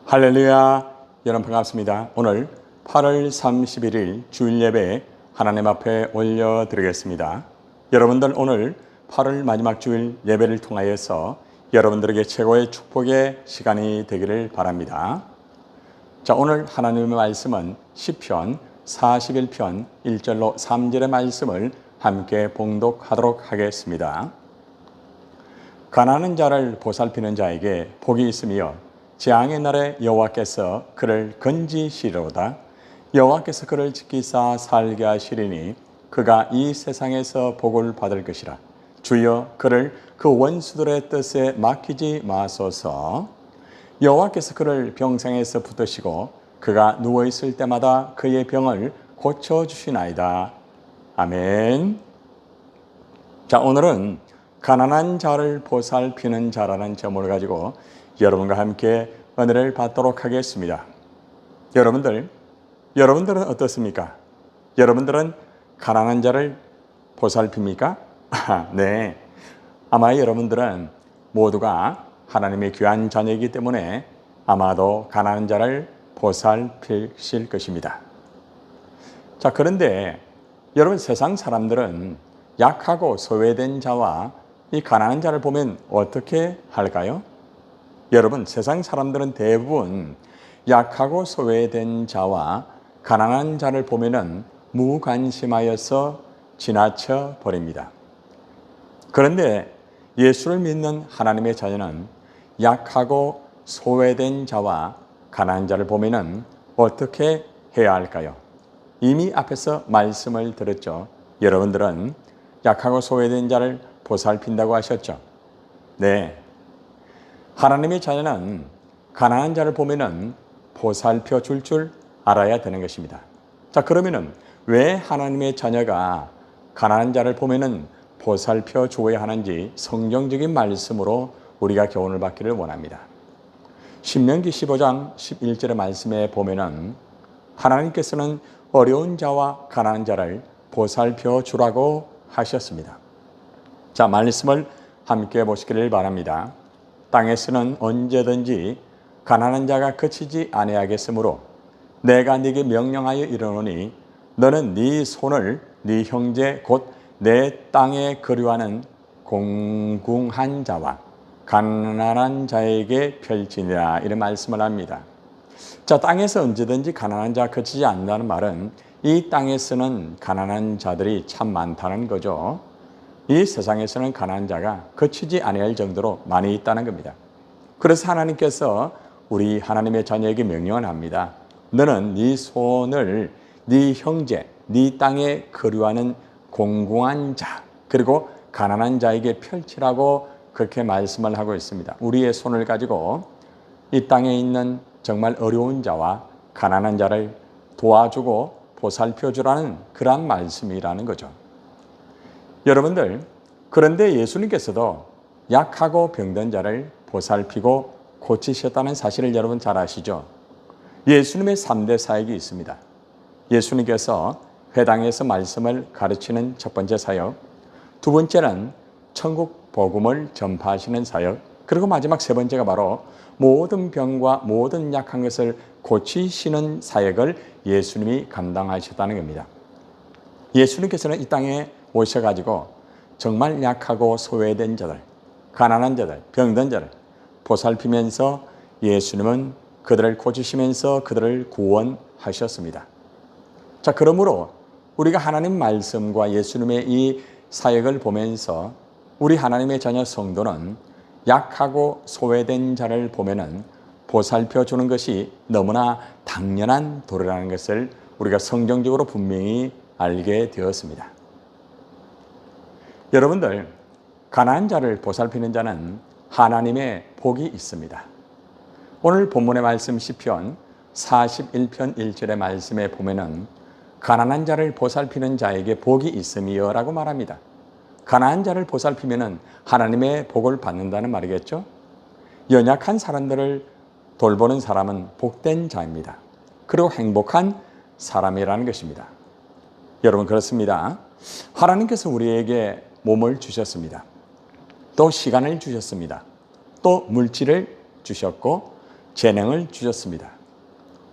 할렐루야, 여러분 반갑습니다. 오늘 8월 31일 주일 예배 하나님 앞에 올려드리겠습니다. 여러분들 오늘 8월 마지막 주일 예배를 통하여서 여러분들에게 최고의 축복의 시간이 되기를 바랍니다. 자, 오늘 하나님의 말씀은 시편 41편 1절로 3절의 말씀을 함께 봉독하도록 하겠습니다. 가난한 자를 보살피는 자에게 복이 있으며 재앙의 날에 여호와께서 그를 건지시리로다. 여호와께서 그를 지키사 살게 하시리니 그가 이 세상에서 복을 받을 것이라. 주여 그를 그 원수들의 뜻에 맡기지 마소서. 여호와께서 그를 병상에서 붙드시고 그가 누워있을 때마다 그의 병을 고쳐주시나이다. 아멘. 자, 오늘은 가난한 자를 보살피는 자라는 제목을 가지고 여러분과 함께 은혜를 받도록 하겠습니다. 여러분들은 어떻습니까? 여러분들은 가난한 자를 보살핍니까? 네. 아마 여러분들은 모두가 하나님의 귀한 자녀이기 때문에 아마도 가난한 자를 보살피실 것입니다. 자, 그런데 여러분, 세상 사람들은 약하고 소외된 자와 이 가난한 자를 보면 어떻게 할까요? 여러분, 세상 사람들은 대부분 약하고 소외된 자와 가난한 자를 보면은 무관심하여서 지나쳐 버립니다. 그런데 예수를 믿는 하나님의 자녀는 약하고 소외된 자와 가난한 자를 보면은 어떻게 해야 할까요? 이미 앞에서 말씀을 드렸죠. 여러분들은 약하고 소외된 자를 보살핀다고 하셨죠. 네. 하나님의 자녀는 가난한 자를 보면은 보살펴 줄 알아야 되는 것입니다. 자, 그러면은 왜 하나님의 자녀가 가난한 자를 보면은 보살펴 주어야 하는지 성경적인 말씀으로 우리가 교훈을 받기를 원합니다. 신명기 15장 11절의 말씀에 보면은 하나님께서는 어려운 자와 가난한 자를 보살펴 주라고 하셨습니다. 자, 말씀을 함께 보시기를 바랍니다. 땅에서는 언제든지 가난한 자가 그치지 아니하겠으므로 내가 네게 명령하여 이르노니 너는 네 손을 네 형제 곧 내 땅에 거류하는 공궁한 자와 가난한 자에게 펼치니라, 이런 말씀을 합니다. 자, 땅에서 언제든지 가난한 자가 그치지 않는다는 말은 이 땅에서는 가난한 자들이 참 많다는 거죠. 이 세상에서는 가난한 자가 그치지 아니할 정도로 많이 있다는 겁니다. 그래서 하나님께서 우리 하나님의 자녀에게 명령을 합니다. 너는 네 손을 네 형제, 네 땅에 거류하는 공공한 자, 그리고 가난한 자에게 펼치라고 그렇게 말씀을 하고 있습니다. 우리의 손을 가지고 이 땅에 있는 정말 어려운 자와 가난한 자를 도와주고 보살펴주라는 그런 말씀이라는 거죠. 여러분들, 그런데 예수님께서도 약하고 병든 자를 보살피고 고치셨다는 사실을 여러분 잘 아시죠? 예수님의 3대 사역이 있습니다. 예수님께서 회당에서 말씀을 가르치는 첫 번째 사역, 두 번째는 천국 복음을 전파하시는 사역, 그리고 마지막 세 번째가 바로 모든 병과 모든 약한 것을 고치시는 사역을 예수님이 감당하셨다는 겁니다. 예수님께서는 이 땅에 오셔가지고 정말 약하고 소외된 자들, 가난한 자들, 병든 자를 보살피면서 예수님은 그들을 고치시면서 그들을 구원하셨습니다. 자, 그러므로 우리가 하나님 말씀과 예수님의 이 사역을 보면서 우리 하나님의 자녀 성도는 약하고 소외된 자를 보면은 보살펴 주는 것이 너무나 당연한 도리라는 것을 우리가 성경적으로 분명히 알게 되었습니다. 여러분들, 가난한 자를 보살피는 자는 하나님의 복이 있습니다. 오늘 본문의 말씀 시편 41편 1절의 말씀에 보면은 가난한 자를 보살피는 자에게 복이 있으며 라고 말합니다. 가난한 자를 보살피면은 하나님의 복을 받는다는 말이겠죠. 연약한 사람들을 돌보는 사람은 복된 자입니다. 그리고 행복한 사람이라는 것입니다. 여러분, 그렇습니다. 하나님께서 우리에게 몸을 주셨습니다. 또 시간을 주셨습니다. 또 물질을 주셨고 재능을 주셨습니다.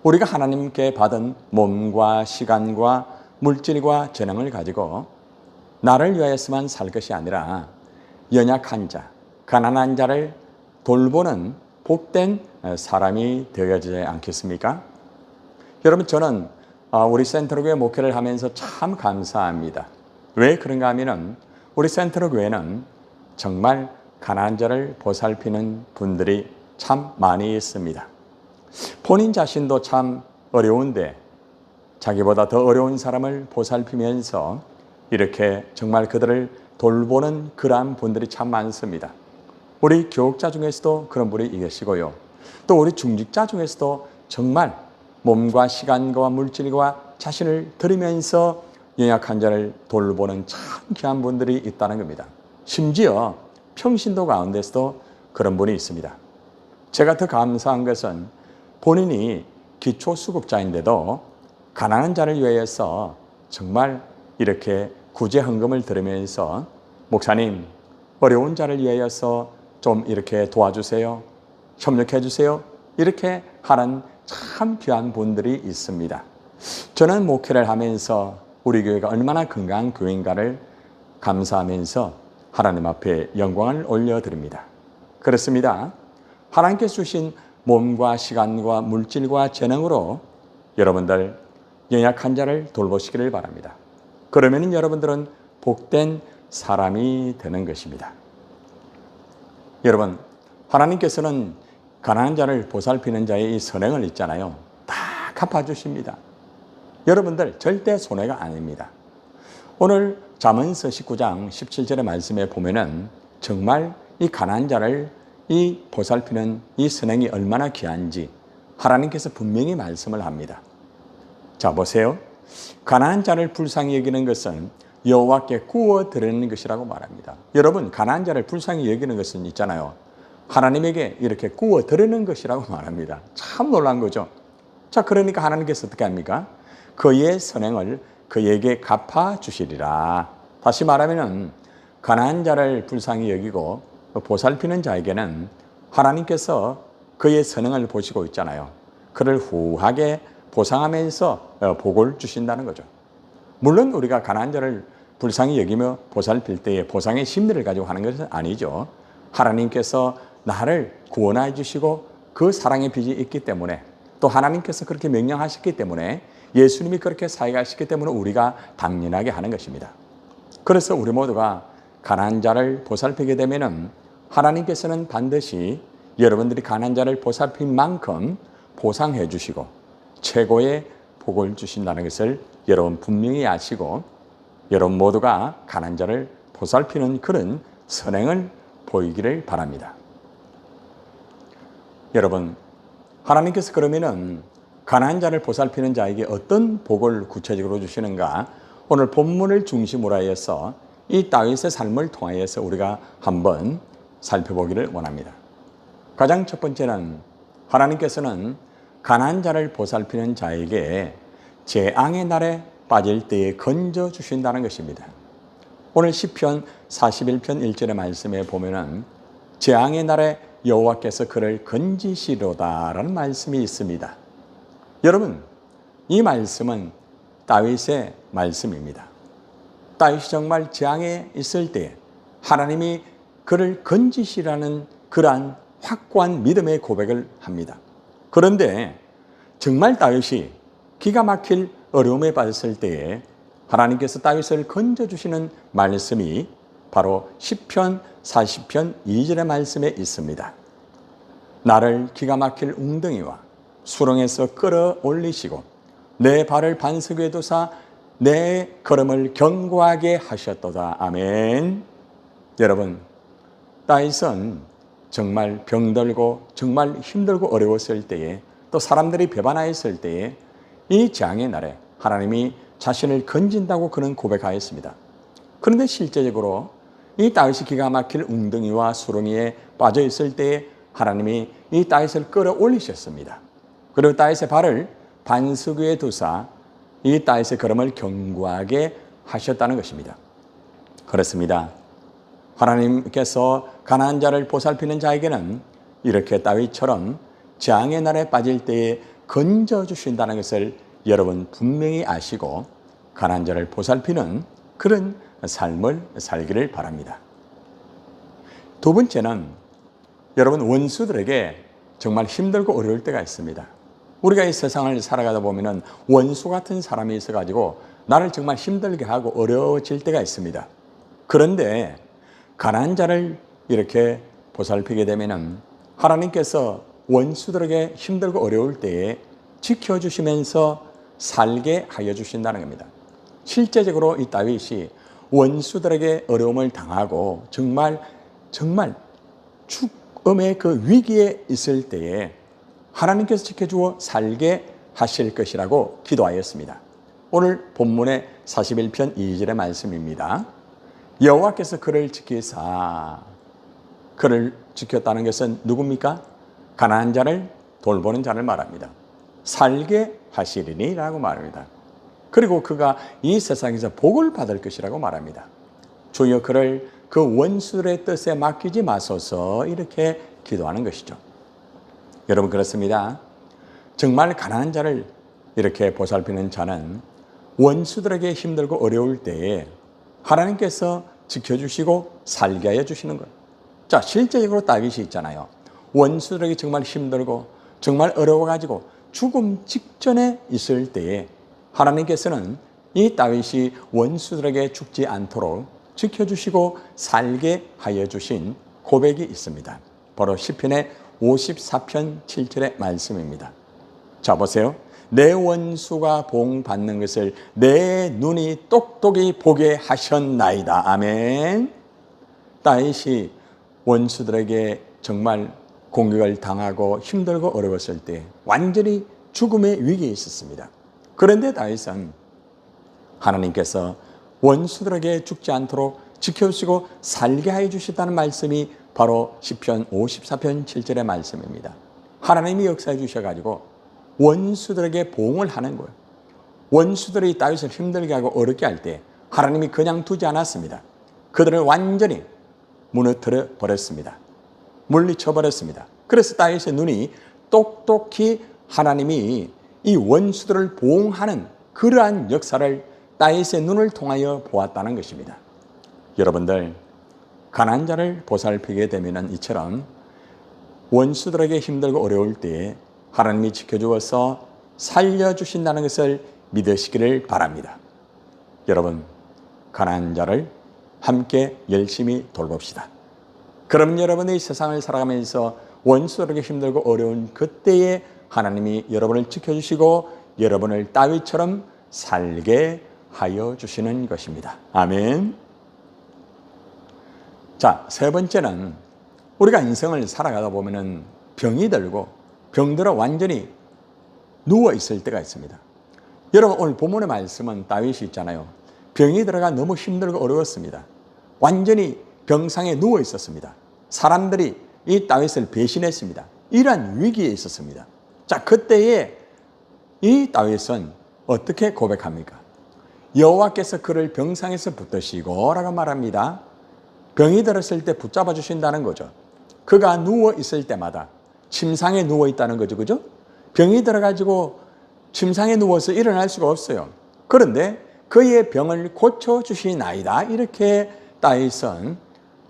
우리가 하나님께 받은 몸과 시간과 물질과 재능을 가지고 나를 위하여서만 살 것이 아니라 연약한 자, 가난한 자를 돌보는 복된 사람이 되어야지 않겠습니까? 여러분, 저는 우리 센트럴교회 목회를 하면서 참 감사합니다. 왜 그런가 하면은 우리 센트럴교회는 정말 가난한 자를 보살피는 분들이 참 많이 있습니다. 본인 자신도 참 어려운데 자기보다 더 어려운 사람을 보살피면서 이렇게 정말 그들을 돌보는 그러한 분들이 참 많습니다. 우리 교육자 중에서도 그런 분이 계시고요. 또 우리 중직자 중에서도 정말 몸과 시간과 물질과 자신을 들이면서 연약한 자를 돌보는 참 귀한 분들이 있다는 겁니다. 심지어 평신도 가운데서도 그런 분이 있습니다. 제가 더 감사한 것은 본인이 기초수급자인데도 가난한 자를 위해서 정말 이렇게 구제헌금을 들으면서 목사님, 어려운 자를 위해서 좀 이렇게 도와주세요, 협력해 주세요, 이렇게 하는 참 귀한 분들이 있습니다. 저는 목회를 하면서 우리 교회가 얼마나 건강한 교회인가를 감사하면서 하나님 앞에 영광을 올려드립니다. 그렇습니다. 하나님께서 주신 몸과 시간과 물질과 재능으로 여러분들 연약한 자를 돌보시기를 바랍니다. 그러면 여러분들은 복된 사람이 되는 것입니다. 여러분, 하나님께서는 가난한 자를 보살피는 자의 이 선행을 있잖아요. 다 갚아주십니다. 여러분들 절대 손해가 아닙니다. 오늘 잠언서 19장 17절의 말씀에 보면은 정말 이 가난한 자를 이 보살피는 이 선행이 얼마나 귀한지 하나님께서 분명히 말씀을 합니다. 자, 보세요. 가난한 자를 불쌍히 여기는 것은 여호와께 구워 드리는 것이라고 말합니다. 여러분, 가난한 자를 불쌍히 여기는 것은 있잖아요. 하나님에게 이렇게 구워 드리는 것이라고 말합니다. 참 놀란 거죠. 자, 그러니까 하나님께서 어떻게 합니까? 그의 선행을 그에게 갚아 주시리라. 다시 말하면은 가난한 자를 불쌍히 여기고 보살피는 자에게는 하나님께서 그의 선행을 보시고 있잖아요. 그를 후하게 보상하면서 복을 주신다는 거죠. 물론 우리가 가난한 자를 불쌍히 여기며 보살필 때에 보상의 심리를 가지고 하는 것은 아니죠. 하나님께서 나를 구원해 주시고 그 사랑의 빚이 있기 때문에, 또 하나님께서 그렇게 명령하셨기 때문에, 예수님이 그렇게 사역하셨기 때문에 우리가 당연하게 하는 것입니다. 그래서 우리 모두가 가난한 자를 보살피게 되면은 하나님께서는 반드시 여러분들이 가난한 자를 보살핀 만큼 보상해 주시고 최고의 복을 주신다는 것을 여러분 분명히 아시고, 여러분 모두가 가난한 자를 보살피는 그런 선행을 보이기를 바랍니다. 여러분, 하나님께서 그러면은 가난한 자를 보살피는 자에게 어떤 복을 구체적으로 주시는가, 오늘 본문을 중심으로 하여서 이 다윗의 삶을 통하여서 우리가 한번 살펴보기를 원합니다. 가장 첫 번째는 하나님께서는 가난한 자를 보살피는 자에게 재앙의 날에 빠질 때에 건져 주신다는 것입니다. 오늘 시편 41편 1절의 말씀에 보면은 재앙의 날에 여호와께서 그를 건지시로다라는 말씀이 있습니다. 여러분, 이 말씀은 다윗의 말씀입니다. 다윗이 정말 재앙에 있을 때 하나님이 그를 건지시라는 그러한 확고한 믿음의 고백을 합니다. 그런데 정말 다윗이 기가 막힐 어려움에 빠졌을 때에 하나님께서 다윗을 건져주시는 말씀이 바로 시편 40편 2절의 말씀에 있습니다. 나를 기가 막힐 웅덩이와 수렁에서 끌어올리시고 내 발을 반석 위에 두사 내 걸음을 견고하게 하셨도다. 아멘. 여러분, 다윗은 정말 병들고 정말 힘들고 어려웠을 때에, 또 사람들이 배반하였을 때에 이 재앙의 날에 하나님이 자신을 건진다고 그는 고백하였습니다. 그런데 실제적으로 이 다윗이 기가 막힐 웅덩이와 수렁이에 빠져 있을 때에 하나님이 이 다윗을 끌어올리셨습니다. 그리고 다윗의 발을 반석 위에 두사 이 다윗의 걸음을 견고하게 하셨다는 것입니다. 그렇습니다. 하나님께서 가난한 자를 보살피는 자에게는 이렇게 다윗처럼 재앙의 날에 빠질 때에 건져주신다는 것을 여러분 분명히 아시고 가난한 자를 보살피는 그런 삶을 살기를 바랍니다. 두 번째는 여러분 원수들에게 정말 힘들고 어려울 때가 있습니다. 우리가 이 세상을 살아가다 보면은 원수 같은 사람이 있어가지고 나를 정말 힘들게 하고 어려워질 때가 있습니다. 그런데 가난한 자를 이렇게 보살피게 되면은 하나님께서 원수들에게 힘들고 어려울 때에 지켜주시면서 살게 하여 주신다는 겁니다. 실제적으로 이 다윗이 원수들에게 어려움을 당하고 정말 죽음의 그 위기에 있을 때에 하나님께서 지켜주어 살게 하실 것이라고 기도하였습니다. 오늘 본문의 41편 2절의 말씀입니다. 여호와께서 그를 지키사, 그를 지켰다는 것은 누굽니까? 가난한 자를 돌보는 자를 말합니다. 살게 하시리니 라고 말합니다. 그리고 그가 이 세상에서 복을 받을 것이라고 말합니다. 주여 그를 그 원수들의 뜻에 맡기지 마소서, 이렇게 기도하는 것이죠. 여러분 그렇습니다. 정말 가난한 자를 이렇게 보살피는 자는 원수들에게 힘들고 어려울 때에 하나님께서 지켜주시고 살게 하여 주시는 거예요. 자, 실제적으로 다윗이 있잖아요. 원수들에게 정말 힘들고 정말 어려워가지고 죽음 직전에 있을 때에 하나님께서는 이 다윗이 원수들에게 죽지 않도록 지켜주시고 살게 하여 주신 고백이 있습니다. 바로 시편의 54편 7절의 말씀입니다. 자, 보세요. 내 원수가 봉받는 것을 내 눈이 똑똑히 보게 하셨나이다. 아멘. 다윗이 원수들에게 정말 공격을 당하고 힘들고 어려웠을 때 완전히 죽음의 위기에 있었습니다. 그런데 다윗은 하나님께서 원수들에게 죽지 않도록 지켜주시고 살게 하여 주셨다는 말씀이 바로 시편 54편 7절의 말씀입니다. 하나님이 역사해 주셔가지고 원수들에게 보응을 하는 거예요. 원수들이 다윗을 힘들게 하고 어렵게 할 때 하나님이 그냥 두지 않았습니다. 그들을 완전히 무너뜨려 버렸습니다. 물리쳐 버렸습니다. 그래서 다윗의 눈이 똑똑히 하나님이 이 원수들을 보응하는 그러한 역사를 다윗의 눈을 통하여 보았다는 것입니다. 여러분들, 가난한 자를 보살피게 되면 이처럼 원수들에게 힘들고 어려울 때에 하나님이 지켜주어서 살려주신다는 것을 믿으시기를 바랍니다. 여러분, 가난한 자를 함께 열심히 돌봅시다. 그럼 여러분의 세상을 살아가면서 원수들에게 힘들고 어려운 그때에 하나님이 여러분을 지켜주시고 여러분을 다윗처럼 살게 하여 주시는 것입니다. 아멘. 자, 세 번째는 우리가 인생을 살아가다 보면은 병이 들고 병들어 완전히 누워 있을 때가 있습니다. 여러분, 오늘 본문의 말씀은 다윗이 있잖아요. 병이 들어가 너무 힘들고 어려웠습니다. 완전히 병상에 누워 있었습니다. 사람들이 이 다윗을 배신했습니다. 이러한 위기에 있었습니다. 자, 그때에 이 다윗은 어떻게 고백합니까? 여호와께서 그를 병상에서 붙드시고 라고 말합니다. 병이 들었을 때 붙잡아 주신다는 거죠. 그가 누워 있을 때마다 침상에 누워 있다는 거죠. 그죠? 병이 들어가지고 침상에 누워서 일어날 수가 없어요. 그런데 그의 병을 고쳐주시나이다. 이렇게 다윗은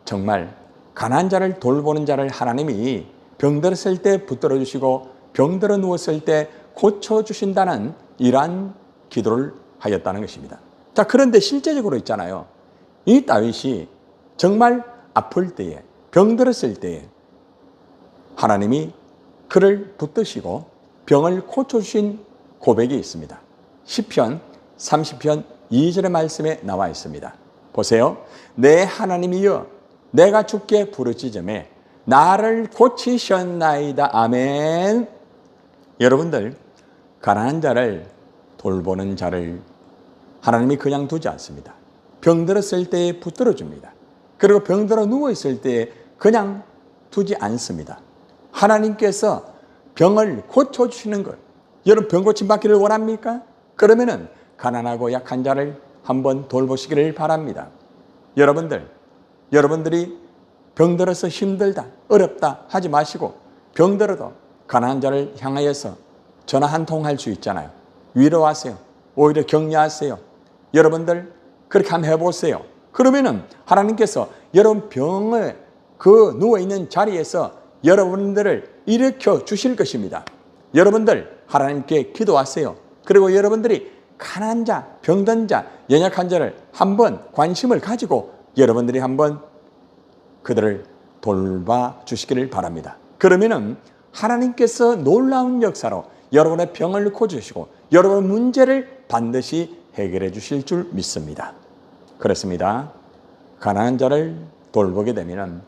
정말 가난한 자를 돌보는 자를 하나님이 병들었을 때 붙들어 주시고 병들어 누웠을 때 고쳐주신다는 이러한 기도를 하였다는 것입니다. 자, 그런데 실제적으로 있잖아요. 이 다윗이 정말 아플 때에 병들었을 때에 하나님이 그를 붙드시고 병을 고쳐주신 고백이 있습니다. 시편 30편 2절의 말씀에 나와 있습니다. 보세요. 내 하나님이여 내가 주께 부르짖음에 나를 고치셨나이다. 아멘. 여러분들, 가난한 자를 돌보는 자를 하나님이 그냥 두지 않습니다. 병들었을 때에 붙들어 줍니다. 그리고 병들어 누워있을 때에 그냥 두지 않습니다. 하나님께서 병을 고쳐주시는 것. 여러분, 병 고침 받기를 원합니까? 그러면은 가난하고 약한 자를 한번 돌보시기를 바랍니다. 여러분들이 병들어서 힘들다, 어렵다 하지 마시고 병들어도 가난한 자를 향하여서 전화 한 통 할 수 있잖아요. 위로하세요. 오히려 격려하세요. 여러분들 그렇게 한번 해보세요. 그러면은 하나님께서 여러분 병에 그 누워있는 자리에서 여러분들을 일으켜 주실 것입니다. 여러분들 하나님께 기도하세요. 그리고 여러분들이 가난한 자, 병든 자, 연약한 자를 한번 관심을 가지고 여러분들이 한번 그들을 돌봐 주시기를 바랍니다. 그러면은 하나님께서 놀라운 역사로 여러분의 병을 고쳐주시고 여러분의 문제를 반드시 해결해 주실 줄 믿습니다. 그렇습니다. 가난한 자를 돌보게 되면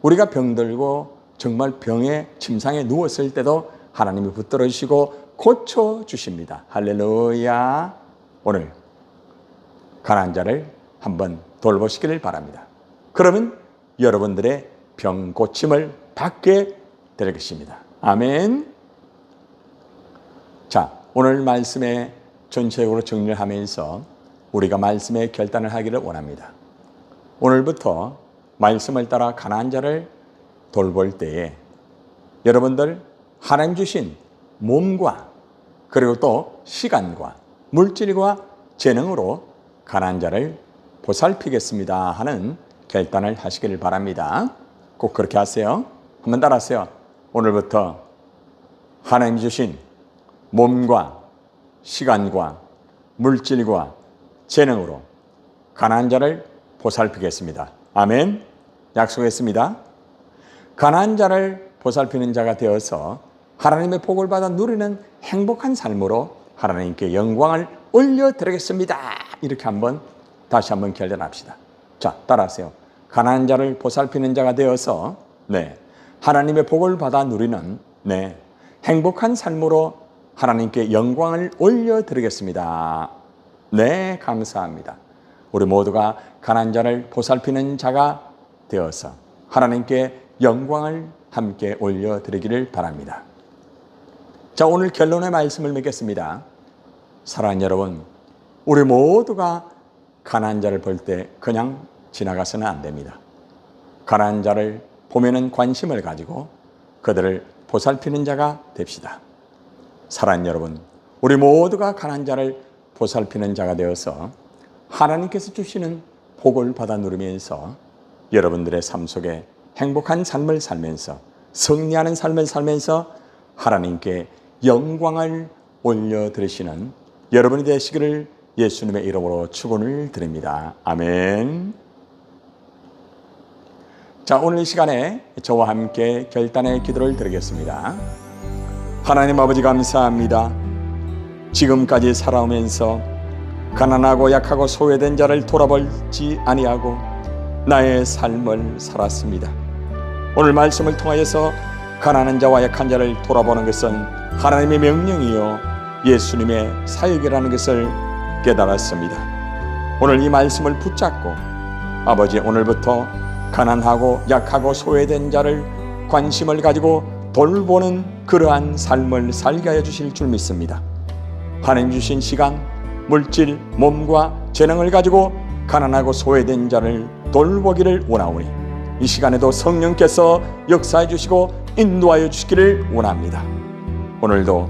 우리가 병들고 정말 병의 침상에 누웠을 때도 하나님이 붙들어 주시고 고쳐 주십니다. 할렐루야. 오늘 가난한 자를 한번 돌보시기를 바랍니다. 그러면 여러분들의 병 고침을 받게 될 것입니다. 아멘. 자, 오늘 말씀에 전체적으로 정리를 하면서 우리가 말씀의 결단을 하기를 원합니다. 오늘부터 말씀을 따라 가난한 자를 돌볼 때에 여러분들 하나님 주신 몸과 그리고 또 시간과 물질과 재능으로 가난한 자를 보살피겠습니다 하는 결단을 하시기를 바랍니다. 꼭 그렇게 하세요. 한번 따라하세요. 오늘부터 하나님 주신 몸과 시간과 물질과 재능으로 가난한 자를 보살피겠습니다. 아멘. 약속했습니다. 가난한 자를 보살피는 자가 되어서 하나님의 복을 받아 누리는 행복한 삶으로 하나님께 영광을 올려드리겠습니다. 이렇게 한번 다시 한번 결단합시다. 자, 따라하세요. 가난한 자를 보살피는 자가 되어서 하나님의 복을 받아 누리는 행복한 삶으로 하나님께 영광을 올려드리겠습니다. 네, 감사합니다. 우리 모두가 가난한 자를 보살피는 자가 되어서 하나님께 영광을 함께 올려드리기를 바랍니다. 자, 오늘 결론의 말씀을 맺겠습니다. 사랑하는 여러분, 우리 모두가 가난한 자를 볼 때 그냥 지나가서는 안 됩니다. 가난한 자를 보면은 관심을 가지고 그들을 보살피는 자가 됩시다. 사랑하는 여러분, 우리 모두가 가난한 자를 보살피는 자가 되어서 하나님께서 주시는 복을 받아 누리면서 여러분들의 삶 속에 행복한 삶을 살면서 승리하는 삶을 살면서 하나님께 영광을 올려드리시는 여러분이 되시기를 예수님의 이름으로 축원을 드립니다. 아멘. 자, 오늘 이 시간에 저와 함께 결단의 기도를 드리겠습니다. 하나님 아버지 감사합니다. 지금까지 살아오면서 가난하고 약하고 소외된 자를 돌아보지 아니하고 나의 삶을 살았습니다. 오늘 말씀을 통하여서 가난한 자와 약한 자를 돌아보는 것은 하나님의 명령이요 예수님의 사역이라는 것을 깨달았습니다. 오늘 이 말씀을 붙잡고 아버지 오늘부터 가난하고 약하고 소외된 자를 관심을 가지고 돌보는 그러한 삶을 살게 하여 주실 줄 믿습니다. 하나님 주신 시간, 물질, 몸과 재능을 가지고 가난하고 소외된 자를 돌보기를 원하오니 이 시간에도 성령께서 역사해 주시고 인도하여 주시기를 원합니다. 오늘도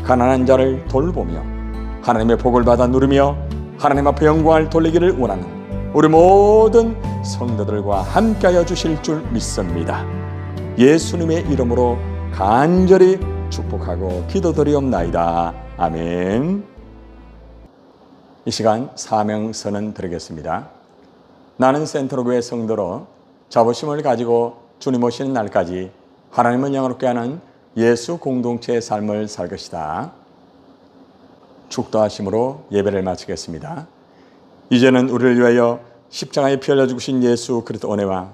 가난한 자를 돌보며 하나님의 복을 받아 누리며 하나님 앞에 영광을 돌리기를 원하는 우리 모든 성도들과 함께하여 주실 줄 믿습니다. 예수님의 이름으로 간절히 축복하고 기도드리옵나이다. 아멘. 이 시간 사명선언 드리겠습니다. 나는 센트로교회 성도로 자부심을 가지고 주님 오시는 날까지 하나님을 영화롭게 하는 예수 공동체의 삶을 살 것이다. 축도하심으로 예배를 마치겠습니다. 이제는 우리를 위하여 십자가에 피 흘려 죽으신 예수 그리스도 은혜와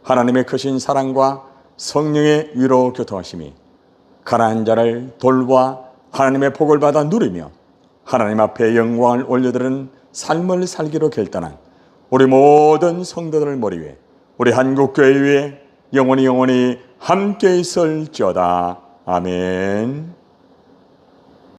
하나님의 크신 사랑과 성령의 위로 교통하심이 가난한 자를 돌보아 하나님의 복을 받아 누리며 하나님 앞에 영광을 올려드리는 삶을 살기로 결단한 우리 모든 성도들을 머리 위에 우리 한국교회 위에 영원히 함께 있을지어다. 아멘.